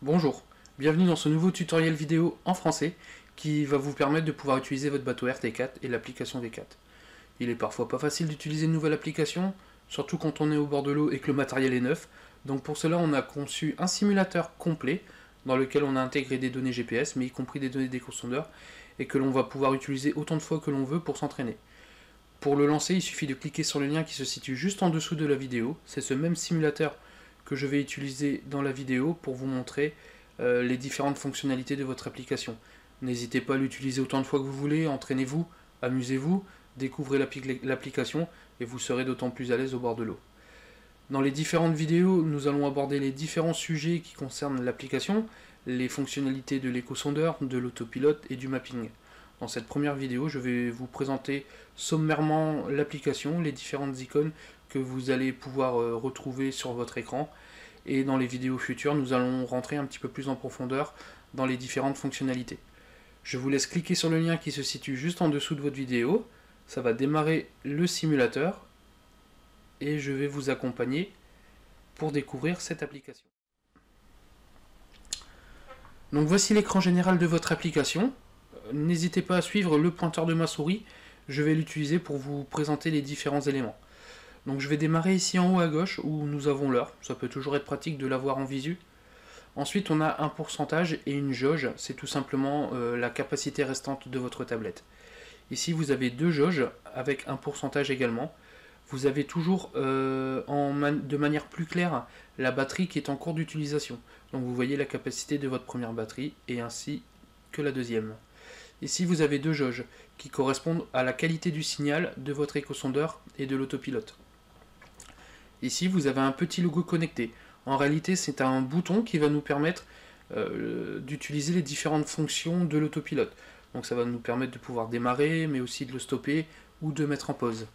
Bonjour, bienvenue dans ce nouveau tutoriel vidéo en français qui va vous permettre de pouvoir utiliser votre bateau RT4 et l'application V4. Il est parfois pas facile d'utiliser une nouvelle application, surtout quand on est au bord de l'eau et que le matériel est neuf. Donc pour cela on a conçu un simulateur complet dans lequel on a intégré des données GPS, mais y compris des données d'échosondeur, et que l'on va pouvoir utiliser autant de fois que l'on veut pour s'entraîner. Pour le lancer, il suffit de cliquer sur le lien qui se situe juste en dessous de la vidéo. C'est ce même simulateur que je vais utiliser dans la vidéo pour vous montrer les différentes fonctionnalités de votre application. N'hésitez pas à l'utiliser autant de fois que vous voulez, entraînez-vous, amusez-vous, découvrez l'application et vous serez d'autant plus à l'aise au bord de l'eau. Dans les différentes vidéos, nous allons aborder les différents sujets qui concernent l'application, les fonctionnalités de l'échosondeur, de l'autopilote et du mapping. Dans cette première vidéo, je vais vous présenter sommairement l'application, les différentes icônes que vous allez pouvoir retrouver sur votre écran. Et dans les vidéos futures, nous allons rentrer un petit peu plus en profondeur dans les différentes fonctionnalités. Je vous laisse cliquer sur le lien qui se situe juste en dessous de votre vidéo. Ça va démarrer le simulateur et je vais vous accompagner pour découvrir cette application. Donc voici l'écran général de votre application. N'hésitez pas à suivre le pointeur de ma souris, je vais l'utiliser pour vous présenter les différents éléments. Donc je vais démarrer ici en haut à gauche où nous avons l'heure, ça peut toujours être pratique de l'avoir en visu. Ensuite on a un pourcentage et une jauge, c'est tout simplement la capacité restante de votre tablette. Ici vous avez deux jauges avec un pourcentage également. Vous avez toujours de manière plus claire la batterie qui est en cours d'utilisation. Donc vous voyez la capacité de votre première batterie et ainsi que la deuxième. Ici vous avez deux jauges qui correspondent à la qualité du signal de votre échosondeur et de l'autopilote. Ici vous avez un petit logo connecté. En réalité c'est un bouton qui va nous permettre d'utiliser les différentes fonctions de l'autopilote. Donc ça va nous permettre de pouvoir démarrer mais aussi de le stopper ou de mettre en pause.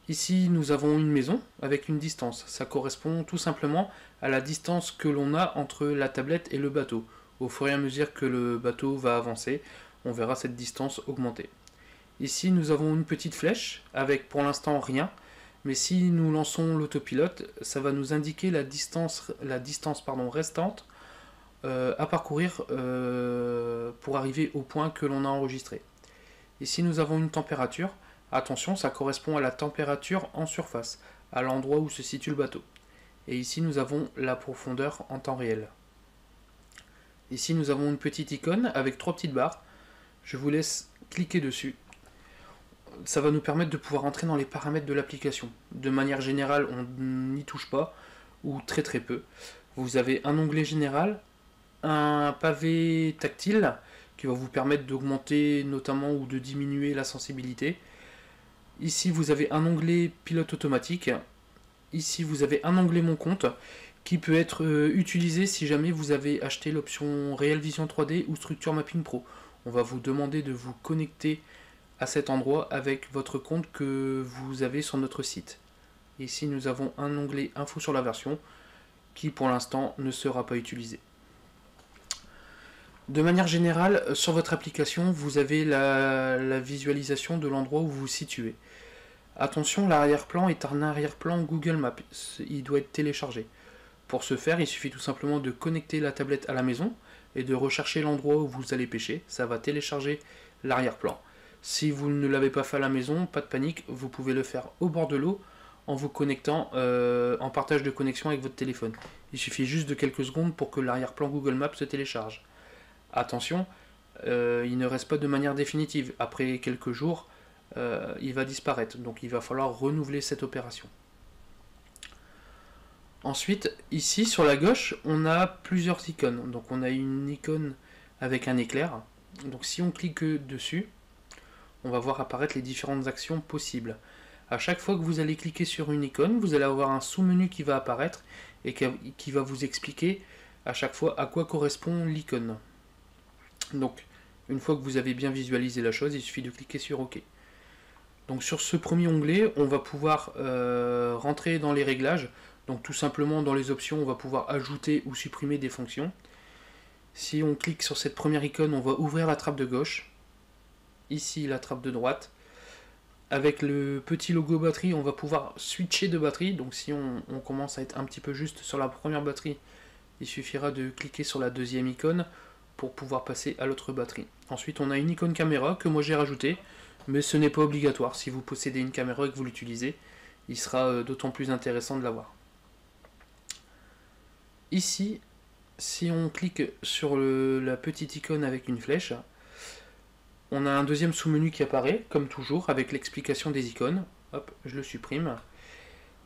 Ici nous avons une maison avec une distance. Ça correspond tout simplement à la distance que l'on a entre la tablette et le bateau. Au fur et à mesure que le bateau va avancer, on verra cette distance augmenter. Ici nous avons une petite flèche avec pour l'instant rien, mais si nous lançons l'autopilote, ça va nous indiquer la distance restante à parcourir pour arriver au point que l'on a enregistré. Ici nous avons une température. Attention, ça correspond à la température en surface, à l'endroit où se situe le bateau. Et ici nous avons la profondeur en temps réel. Ici nous avons une petite icône avec trois petites barres. Je vous laisse cliquer dessus. Ça va nous permettre de pouvoir entrer dans les paramètres de l'application. De manière générale, on n'y touche pas, ou très très peu. Vous avez un onglet général, un pavé tactile, qui va vous permettre d'augmenter notamment ou de diminuer la sensibilité. Ici vous avez un onglet pilote automatique. Ici vous avez un onglet mon compte, qui peut être utilisé si jamais vous avez acheté l'option Real Vision 3D ou Structure Mapping Pro. On va vous demander de vous connecter à cet endroit avec votre compte que vous avez sur notre site. Ici nous avons un onglet Info sur la version qui pour l'instant ne sera pas utilisé. De manière générale, sur votre application, vous avez la visualisation de l'endroit où vous vous situez. Attention, l'arrière-plan est un arrière-plan Google Maps, il doit être téléchargé. Pour ce faire, il suffit tout simplement de connecter la tablette à la maison et de rechercher l'endroit où vous allez pêcher. Ça va télécharger l'arrière-plan. Si vous ne l'avez pas fait à la maison, pas de panique, vous pouvez le faire au bord de l'eau en vous connectant en partage de connexion avec votre téléphone. Il suffit juste de quelques secondes pour que l'arrière-plan Google Maps se télécharge. Attention, il ne reste pas de manière définitive. Après quelques jours, il va disparaître. Donc il va falloir renouveler cette opération. Ensuite, ici sur la gauche, on a plusieurs icônes. Donc on a une icône avec un éclair. Donc si on clique dessus, on va voir apparaître les différentes actions possibles. À chaque fois que vous allez cliquer sur une icône, vous allez avoir un sous-menu qui va apparaître et qui va vous expliquer à chaque fois à quoi correspond l'icône. Donc, une fois que vous avez bien visualisé la chose, il suffit de cliquer sur OK. Donc sur ce premier onglet, on va pouvoir rentrer dans les réglages. Donc tout simplement dans les options, on va pouvoir ajouter ou supprimer des fonctions. Si on clique sur cette première icône, on va ouvrir la trappe de gauche. Ici la trappe de droite. Avec le petit logo batterie, on va pouvoir switcher de batterie. Donc si on commence à être un petit peu juste sur la première batterie, il suffira de cliquer sur la deuxième icône pour pouvoir passer à l'autre batterie. Ensuite, on a une icône caméra que moi j'ai rajoutée, mais ce n'est pas obligatoire. Si vous possédez une caméra et que vous l'utilisez, il sera d'autant plus intéressant de l'avoir. Ici, si on clique sur la petite icône avec une flèche, on a un deuxième sous-menu qui apparaît, comme toujours, avec l'explication des icônes. Hop, je le supprime.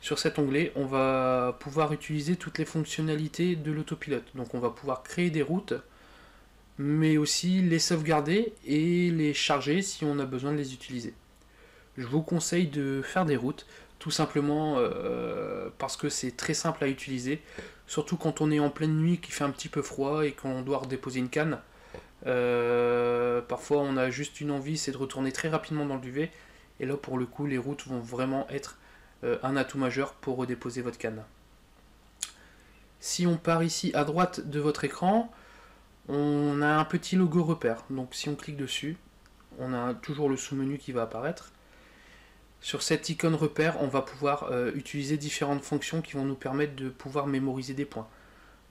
Sur cet onglet, on va pouvoir utiliser toutes les fonctionnalités de l'autopilote. Donc on va pouvoir créer des routes, mais aussi les sauvegarder et les charger si on a besoin de les utiliser. Je vous conseille de faire des routes, tout simplement parce que c'est très simple à utiliser, surtout quand on est en pleine nuit, qu'il fait un petit peu froid et qu'on doit redéposer une canne. Parfois on a juste une envie, c'est de retourner très rapidement dans le duvet, et là pour le coup les routes vont vraiment être un atout majeur pour redéposer votre canne. Si on part ici à droite de votre écran, on a un petit logo repère, donc si on clique dessus, on a toujours le sous-menu qui va apparaître. Sur cette icône repère, on va pouvoir utiliser différentes fonctions qui vont nous permettre de pouvoir mémoriser des points.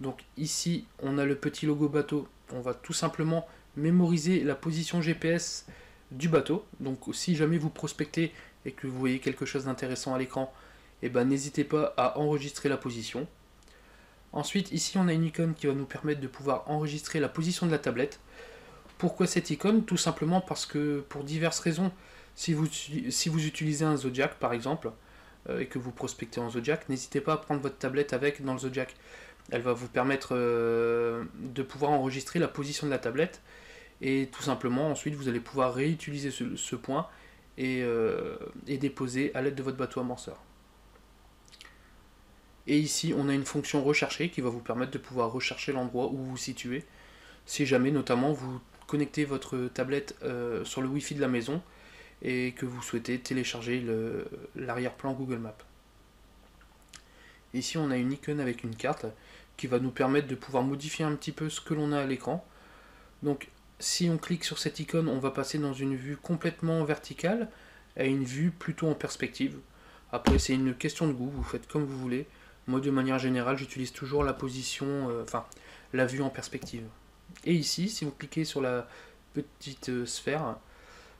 Donc ici, on a le petit logo bateau, on va tout simplement mémoriser la position GPS du bateau. Donc si jamais vous prospectez et que vous voyez quelque chose d'intéressant à l'écran, eh ben, n'hésitez pas à enregistrer la position. Ensuite, ici, on a une icône qui va nous permettre de pouvoir enregistrer la position de la tablette. Pourquoi cette icône? Tout simplement parce que pour diverses raisons, si vous utilisez un Zodiac par exemple, et que vous prospectez en Zodiac, n'hésitez pas à prendre votre tablette avec dans le Zodiac. Elle va vous permettre de pouvoir enregistrer la position de la tablette, et tout simplement ensuite vous allez pouvoir réutiliser ce point et déposer à l'aide de votre bateau amorceur. Et ici on a une fonction rechercher qui va vous permettre de pouvoir rechercher l'endroit où vous vous situez, si jamais notamment vous connectez votre tablette sur le Wi-Fi de la maison et que vous souhaitez télécharger l'arrière-plan Google Maps. Ici on a une icône avec une carte qui va nous permettre de pouvoir modifier un petit peu ce que l'on a à l'écran. Donc si on clique sur cette icône, on va passer dans une vue complètement verticale à une vue plutôt en perspective. Après c'est une question de goût, vous faites comme vous voulez. Moi de manière générale j'utilise toujours la position, la vue en perspective. Et ici si vous cliquez sur la petite sphère,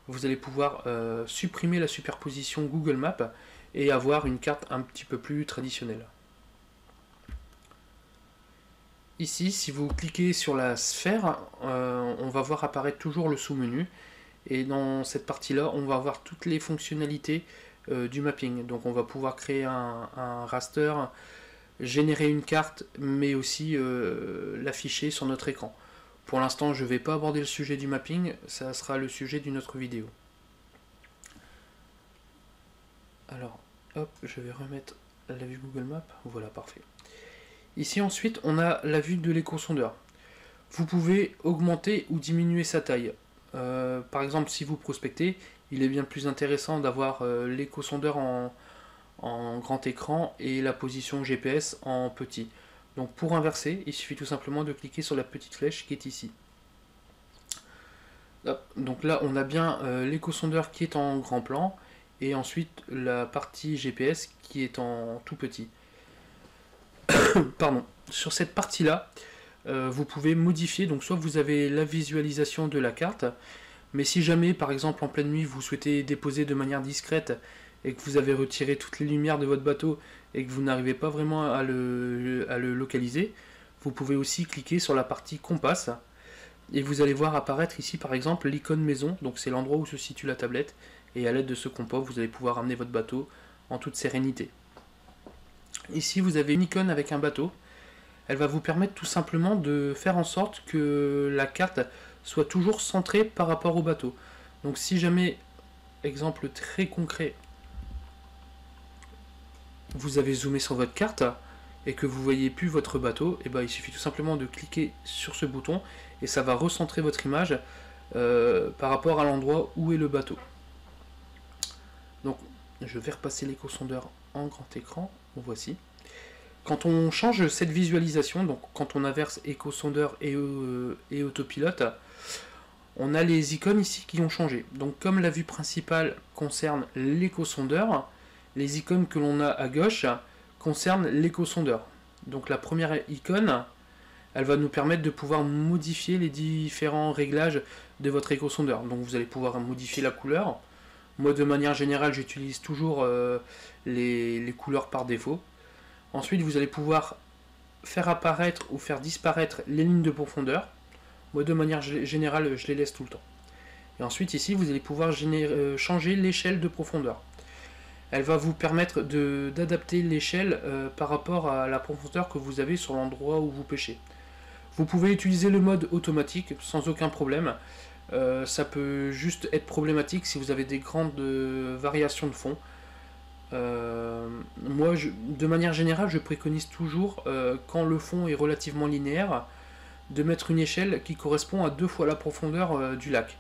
vous allez pouvoir supprimer la superposition Google Maps et avoir une carte un petit peu plus traditionnelle. Ici, si vous cliquez sur la sphère, on va voir apparaître toujours le sous-menu. Et dans cette partie-là, on va avoir toutes les fonctionnalités du mapping. Donc on va pouvoir créer un raster, générer une carte, mais aussi l'afficher sur notre écran. Pour l'instant, je ne vais pas aborder le sujet du mapping, ça sera le sujet d'une autre vidéo. Alors, hop, je vais remettre la vue Google Maps. Voilà, parfait. Ici, ensuite, on a la vue de l'échosondeur. Vous pouvez augmenter ou diminuer sa taille. Par exemple, si vous prospectez, il est bien plus intéressant d'avoir l'échosondeur en grand écran et la position GPS en petit. Donc pour inverser, il suffit tout simplement de cliquer sur la petite flèche qui est ici. Hop, donc là on a bien l'échosondeur qui est en grand plan et ensuite la partie GPS qui est en tout petit. Pardon. Sur cette partie là, vous pouvez modifier, donc soit vous avez la visualisation de la carte, mais si jamais par exemple en pleine nuit vous souhaitez déposer de manière discrète et que vous avez retiré toutes les lumières de votre bateau et que vous n'arrivez pas vraiment à le localiser, vous pouvez aussi cliquer sur la partie compas et vous allez voir apparaître ici par exemple l'icône maison, donc c'est l'endroit où se situe la tablette, et à l'aide de ce compas vous allez pouvoir amener votre bateau en toute sérénité. Ici vous avez une icône avec un bateau, elle va vous permettre tout simplement de faire en sorte que la carte soit toujours centrée par rapport au bateau. Donc si jamais, exemple très concret, vous avez zoomé sur votre carte et que vous voyez plus votre bateau, et ben il suffit tout simplement de cliquer sur ce bouton et ça va recentrer votre image par rapport à l'endroit où est le bateau. Donc je vais repasser l'échosondeur en grand écran, voici. Quand on change cette visualisation, donc quand on inverse échosondeur et autopilote, on a les icônes ici qui ont changé. Donc comme la vue principale concerne l'échosondeur, les icônes que l'on a à gauche concernent l'échosondeur. Donc la première icône, elle va nous permettre de pouvoir modifier les différents réglages de votre éco-sondeur. Donc vous allez pouvoir modifier la couleur. Moi de manière générale j'utilise toujours les couleurs par défaut. Ensuite vous allez pouvoir faire apparaître ou faire disparaître les lignes de profondeur. Moi de manière générale je les laisse tout le temps. Et ensuite ici vous allez pouvoir changer l'échelle de profondeur. Elle va vous permettre d'adapter l'échelle par rapport à la profondeur que vous avez sur l'endroit où vous pêchez. Vous pouvez utiliser le mode automatique sans aucun problème. Ça peut juste être problématique si vous avez des grandes variations de fond. Moi, de manière générale, je préconise toujours, quand le fond est relativement linéaire, de mettre une échelle qui correspond à 2 fois la profondeur du lac.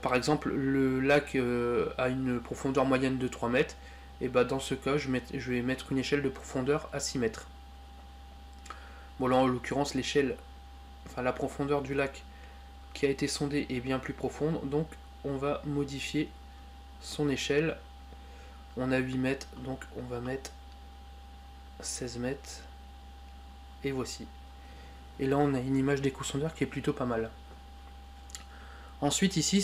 Par exemple, le lac a une profondeur moyenne de 3 mètres, et bah dans ce cas, je vais mettre une échelle de profondeur à 6 mètres. Bon là, en l'occurrence, la profondeur du lac qui a été sondée est bien plus profonde, donc on va modifier son échelle. On a 8 mètres, donc on va mettre 16 mètres, et voici. Et là, on a une image d'éco-sondeur qui est plutôt pas mal. Ensuite ici,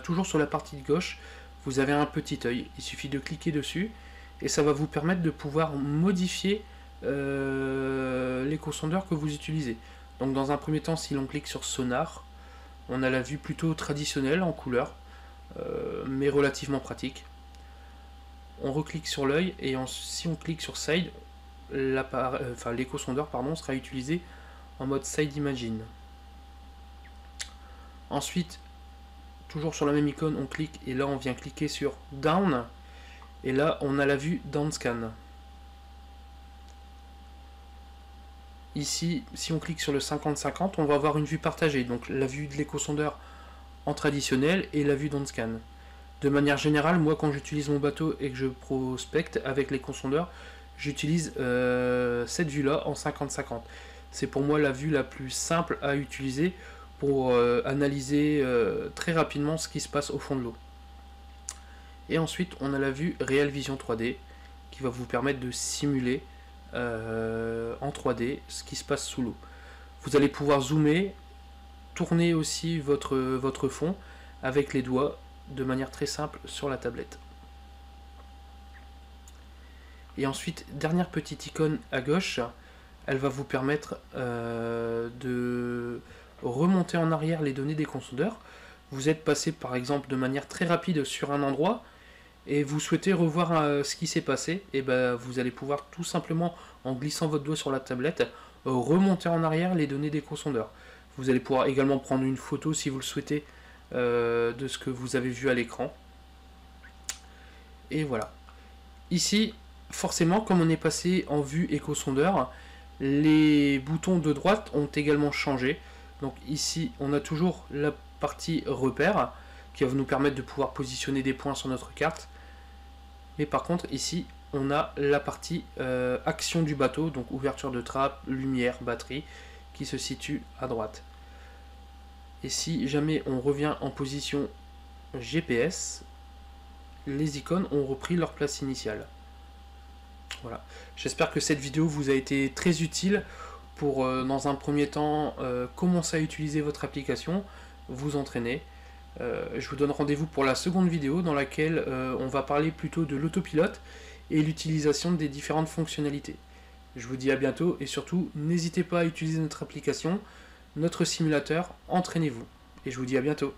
toujours sur la partie de gauche, vous avez un petit œil. Il suffit de cliquer dessus et ça va vous permettre de pouvoir modifier l'éco-sondeur que vous utilisez. Donc dans un premier temps, si l'on clique sur sonar, on a la vue plutôt traditionnelle en couleur, mais relativement pratique. On reclique sur l'œil et si on clique sur side, l'éco-sondeur sera utilisé en mode side imagine. Ensuite, toujours sur la même icône, on clique et là on vient cliquer sur down et là on a la vue down scan. Ici, si on clique sur le 50-50, on va avoir une vue partagée, donc la vue de l'éco-sondeur en traditionnel et la vue down scan. De manière générale, moi quand j'utilise mon bateau et que je prospecte avec l'éco-sondeur, j'utilise cette vue là en 50-50. C'est pour moi la vue la plus simple à utiliser pour analyser très rapidement ce qui se passe au fond de l'eau. Et ensuite on a la vue Real Vision 3D qui va vous permettre de simuler en 3D ce qui se passe sous l'eau. Vous allez pouvoir zoomer, tourner aussi votre fond avec les doigts de manière très simple sur la tablette. Et ensuite, dernière petite icône à gauche, elle va vous permettre de remonter en arrière les données des éco-sondeurs. Vous êtes passé par exemple de manière très rapide sur un endroit et vous souhaitez revoir ce qui s'est passé, et ben vous allez pouvoir tout simplement, en glissant votre doigt sur la tablette, remonter en arrière les données des éco-sondeurs. Vous allez pouvoir également prendre une photo si vous le souhaitez de ce que vous avez vu à l'écran. Et voilà. Ici, forcément, comme on est passé en vue éco-sondeur, les boutons de droite ont également changé. Donc ici, on a toujours la partie repère qui va nous permettre de pouvoir positionner des points sur notre carte. Mais par contre, ici, on a la partie action du bateau, donc ouverture de trappe, lumière, batterie, qui se situe à droite. Et si jamais on revient en position GPS, les icônes ont repris leur place initiale. Voilà. J'espère que cette vidéo vous a été très utile pour, dans un premier temps, commencer à utiliser votre application, vous entraîner. Je vous donne rendez-vous pour la seconde vidéo dans laquelle on va parler plutôt de l'autopilote et l'utilisation des différentes fonctionnalités. Je vous dis à bientôt et surtout, n'hésitez pas à utiliser notre application, notre simulateur, entraînez-vous. Et je vous dis à bientôt.